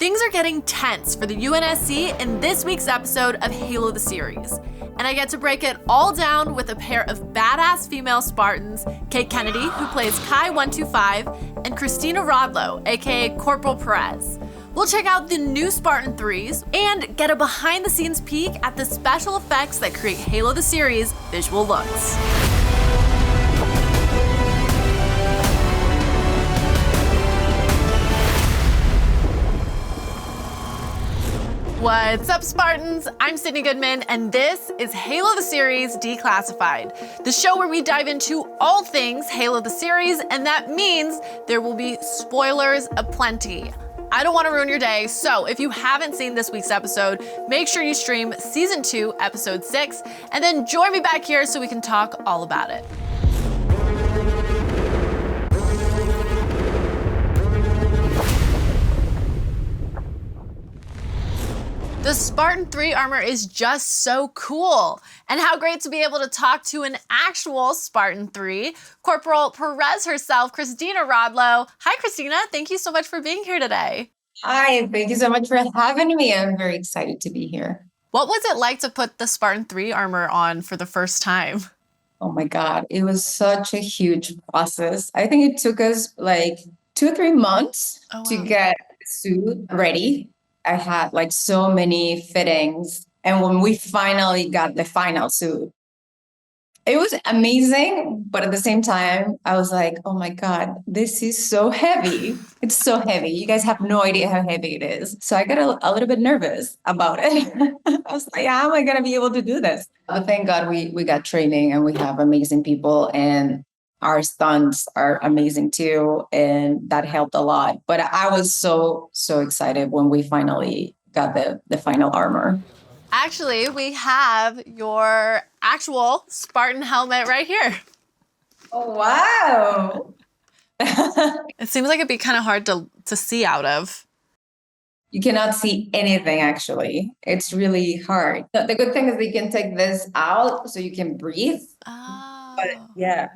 Things are getting tense for the UNSC in this week's episode of Halo the Series. And I get to break it all down with a pair of badass female Spartans, Kate Kennedy, who plays Kai 125, and Christina Rodlo, aka Corporal Perez. We'll check out the new Spartan 3s and get a behind-the-scenes peek at the special effects that create Halo the Series' visual looks. What's up, Spartans? I'm Sydney Goodman, and this is Halo the Series Declassified, the show where we dive into all things Halo the Series, and that means there will be spoilers aplenty. I don't want to ruin your day, so if you haven't seen this week's episode, make sure you stream Season 2, Episode 6, and then join me back here so we can talk all about it. The Spartan 3 armor is just so cool. And how great to be able to talk to an actual Spartan 3, Corporal Perez herself, Christina Rodlo. Hi, Christina. Thank you so much for being here today. Hi, thank you so much for having me. I'm very excited to be here. What was it like to put the Spartan 3 armor on for the first time? Oh my God, it was such a huge process. I think it took us like 2 or 3 months to get the suit ready. I had like so many fittings. And when we finally got the final suit, it was amazing. But at the same time, I was like, oh my God, this is so heavy. It's so heavy. You guys have no idea how heavy it is. So I got a little bit nervous about it. I was like, how am I going to be able to do this? But thank God we got training and we have amazing people, and our stunts are amazing too, and that helped a lot. But I was so excited when we finally got the final armor. Actually, we have your actual Spartan helmet right here. Oh, wow. It seems like it'd be kind of hard to see out of. You cannot see anything, actually. It's really hard. The good thing is they can take this out so you can breathe. Oh. But yeah.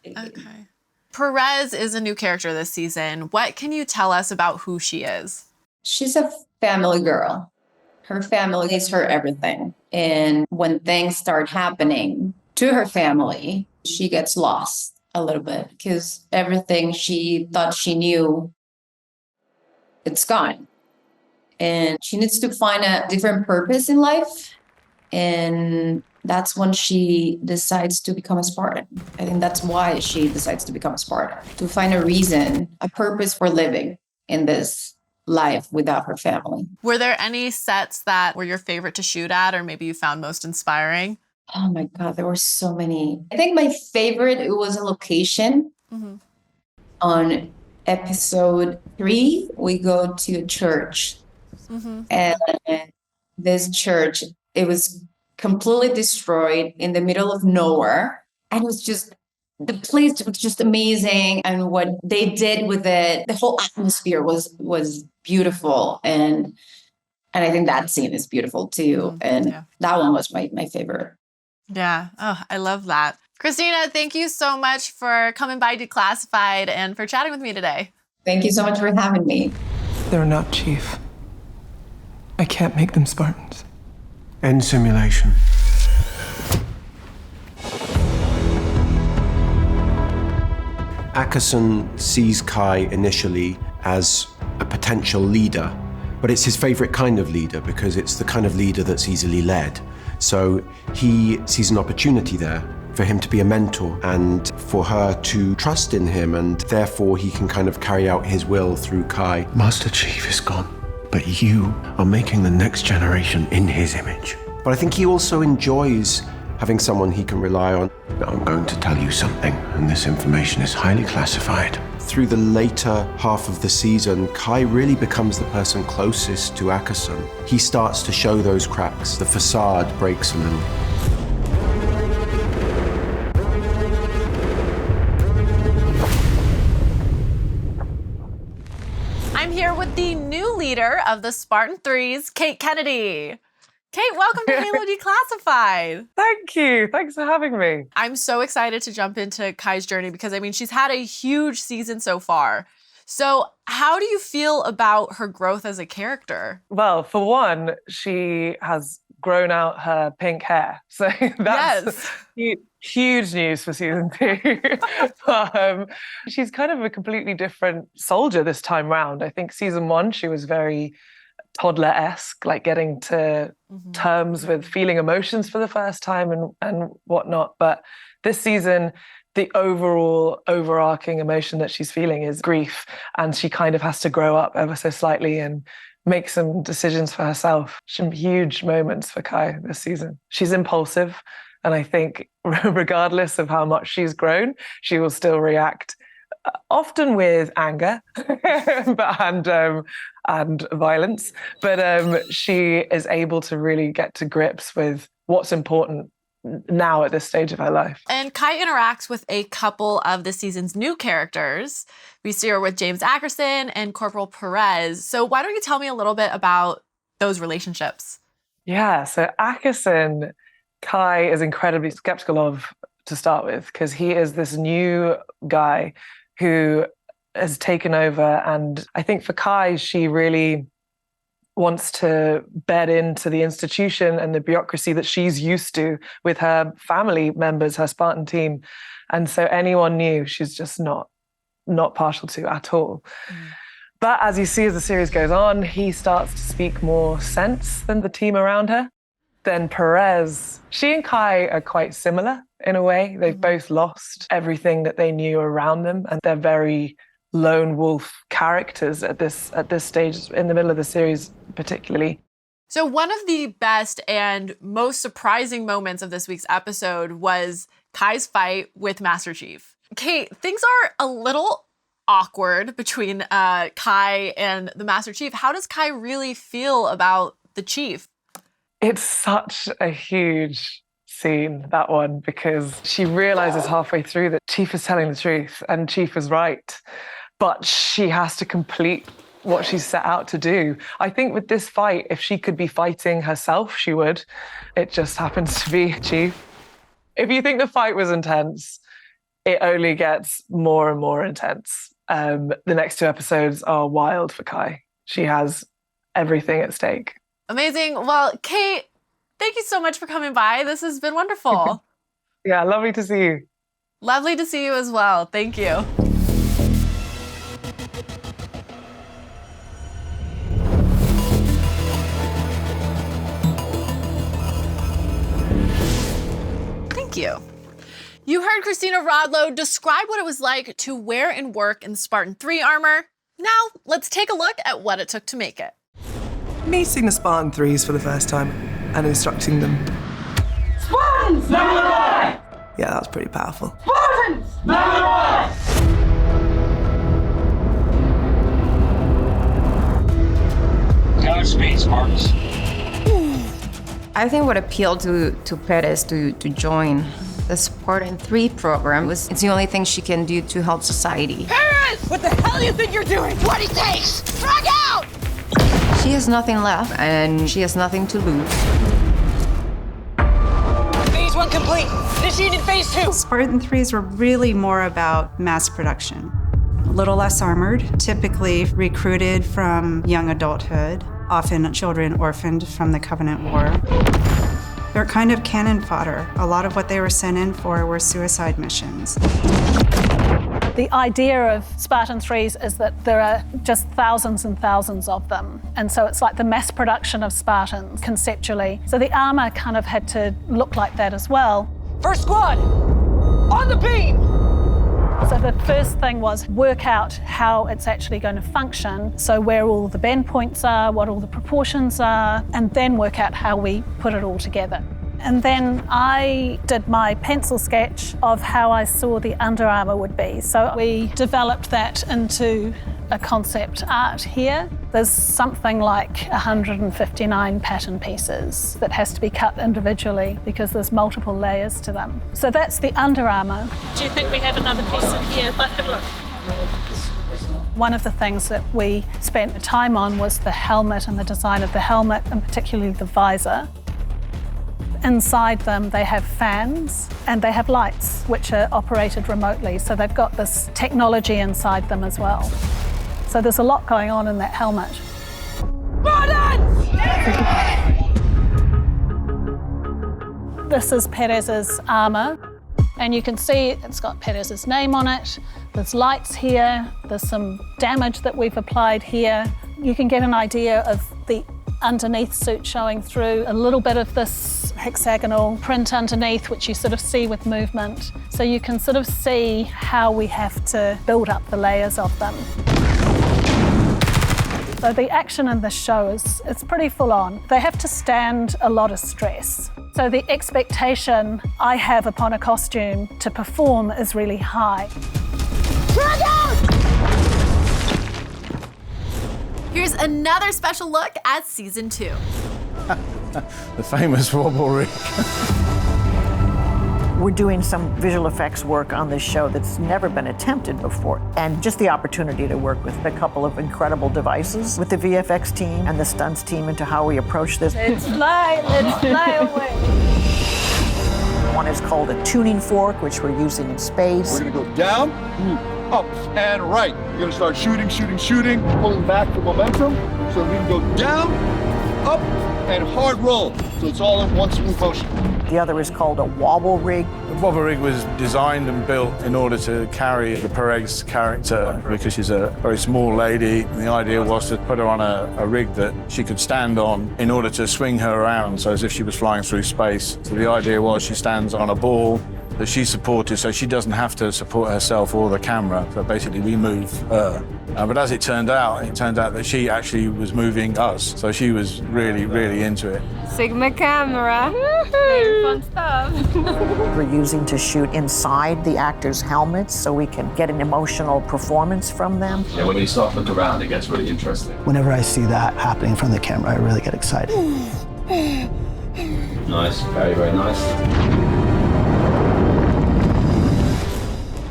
Okay. Perez is a new character this season. What can you tell us about who she is? She's a family girl. Her family is her everything. And when things start happening to her family, she gets lost a little bit because everything she thought she knew, it's gone. And she needs to find a different purpose in life. And that's when she decides to become a Spartan. I think that's why she decides to become a Spartan, to find a reason, a purpose for living in this life without her family. Were there any sets that were your favorite to shoot at, or maybe you found most inspiring? Oh my God, there were so many. I think my favorite, it was a location. Mm-hmm. On episode 3, we go to a church. Mm-hmm. And this church, it was completely destroyed in the middle of nowhere. And it was just, the place was just amazing. And what they did with it, the whole atmosphere was beautiful. And I think that scene is beautiful too. And that one was my favorite. Yeah. Oh, I love that. Christina, thank you so much for coming by Declassified and for chatting with me today. Thank you so much for having me. They're not, Chief. I can't make them Spartans. End simulation. Ackerson sees Kai initially as a potential leader, but it's his favorite kind of leader because it's the kind of leader that's easily led. So he sees an opportunity there for him to be a mentor and for her to trust in him, and therefore he can kind of carry out his will through Kai. Master Chief is gone, but you are making the next generation in his image. But I think he also enjoys having someone he can rely on. Now, I'm going to tell you something, and this information is highly classified. Through the later half of the season, Kai really becomes the person closest to Ackerson. He starts to show those cracks. The facade breaks a little. I'm here with the new leader of the Spartan 3s, Kate Kennedy. Kate, welcome to Halo Declassified. Thank you. Thanks for having me. I'm so excited to jump into Kai's journey because, I mean, she's had a huge season so far. So how do you feel about her growth as a character? Well, for one, she has grown out her pink hair. So that's huge news for season 2. She's kind of a completely different soldier this time round. I think season 1, she was very toddler-esque, like getting to terms with feeling emotions for the first time and whatnot. But this season, the overall overarching emotion that she's feeling is grief, and she kind of has to grow up ever so slightly and make some decisions for herself. Some huge moments for Kai this season. She's impulsive, and I think regardless of how much she's grown, she will still react often with anger and violence, but she is able to really get to grips with what's important now at this stage of her life. And Kai interacts with a couple of the season's new characters. We see her with James Ackerson and Corporal Perez. So why don't you tell me a little bit about those relationships? Yeah, so Ackerson, Kai is incredibly skeptical of to start with, because he is this new guy who has taken over. And I think for Kai, she really wants to bed into the institution and the bureaucracy that she's used to with her family members, her Spartan team. And so anyone new, she's just not partial to at all. But as you see as the series goes on, he starts to speak more sense than the team around her. Then Perez, she and Kai are quite similar in a way. They've both lost everything that they knew around them, and they're very lone wolf characters at this stage in the middle of the series particularly. So one of the best and most surprising moments of this week's episode was Kai's fight with Master Chief. Kate, things are a little awkward between Kai and the Master Chief. How does Kai really feel about the Chief? It's such a huge scene, that one, because she realizes halfway through that Chief is telling the truth and Chief is right. But she has to complete what she's set out to do. I think with this fight, if she could be fighting herself, she would. It just happens to be Chief. If you think the fight was intense, it only gets more and more intense. The next 2 episodes are wild for Kai. She has everything at stake. Amazing. Well, Kate, thank you so much for coming by. This has been wonderful. Yeah, lovely to see you. Lovely to see you as well. Thank you. You heard Christina Rodlo describe what it was like to wear and work in Spartan 3 armor. Now, let's take a look at what it took to make it. Meeting the Spartan 3s for the first time and instructing them. Spartans! Number 1! Yeah, that was pretty powerful. Spartans! Number 1! Godspeed, Spartans. I think what appealed to Perez to join the Spartan 3 program was it's the only thing she can do to help society. Perez! What the hell do you think you're doing? 20 takes! Drag out! She has nothing left, and she has nothing to lose. Phase 1 complete. Initiated phase 2. Spartan 3s were really more about mass production. A little less armored, typically recruited from young adulthood, often children orphaned from the Covenant War. They're kind of cannon fodder. A lot of what they were sent in for were suicide missions. The idea of Spartan 3s is that there are just thousands and thousands of them. And so it's like the mass production of Spartans conceptually. So the armor kind of had to look like that as well. First squad, on the beam! So the first thing was work out how it's actually going to function. So where all the bend points are, what all the proportions are, and then work out how we put it all together. And then I did my pencil sketch of how I saw the Under Armour would be. So we developed that into a concept art here. There's something like 159 pattern pieces that has to be cut individually because there's multiple layers to them. So that's the Under Armour. Do you think we have another piece in here? Look. One of the things that we spent time on was the helmet and the design of the helmet, and particularly the visor. Inside them, they have fans and they have lights, which are operated remotely. So they've got this technology inside them as well. So there's a lot going on in that helmet. This is Perez's armor, and you can see it's got Perez's name on it. There's lights here, there's some damage that we've applied here. You can get an idea of the underneath suit showing through, a little bit of this hexagonal print underneath, which you sort of see with movement. So you can sort of see how we have to build up the layers of them. So the action in this show it's pretty full on. They have to stand a lot of stress. So the expectation I have upon a costume to perform is really high. Here's another special look at season 2. The famous wobble rig. We're doing some visual effects work on this show that's never been attempted before. And just the opportunity to work with a couple of incredible devices with the VFX team and the stunts team into how we approach this. Let's fly away. One is called a tuning fork, which we're using in space. We're gonna go down, up, and right. You're gonna start shooting, pulling back the momentum. So we can go down, up, and hard roll. So it's all in one smooth motion. The other is called a wobble rig. The wobble rig was designed and built in order to carry the Perez character because she's a very small lady. And the idea was to put her on a rig that she could stand on in order to swing her around, so as if she was flying through space. So the idea was she stands on a ball that she's supported, so she doesn't have to support herself or the camera. So basically we move her. But as it turned out that she actually was moving us. So she was really, really into it. Sigma camera. Very fun stuff. We're using to shoot inside the actors' helmets so we can get an emotional performance from them. Yeah, when you start to look around, it gets really interesting. Whenever I see that happening in front of the camera, I really get excited. Nice, very, very nice.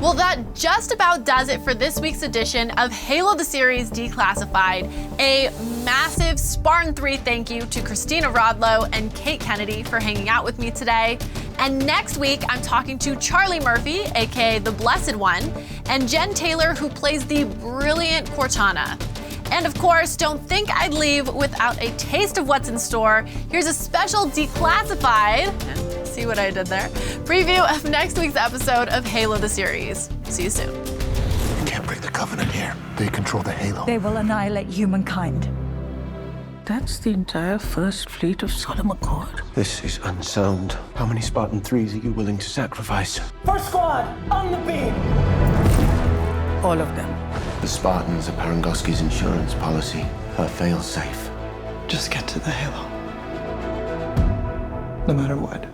Well, that just about does it for this week's edition of Halo the Series Declassified. A massive Spartan 3 thank you to Christina Rodlo and Kate Kennedy for hanging out with me today. And next week, I'm talking to Charlie Murphy, aka the Blessed One, and Jen Taylor, who plays the brilliant Cortana. And of course, don't think I'd leave without a taste of what's in store. Here's a special Declassified, see what I did there, preview of next week's episode of Halo the Series. See you soon. You can't break the Covenant here. They control the Halo. They will annihilate humankind. That's the entire First Fleet of Sodom Accord. This is unsound. How many Spartan 3s are you willing to sacrifice? First squad, on the beam! All of them. The Spartans are Parangoski's insurance policy. Her fail-safe. Just get to the Halo. No matter what.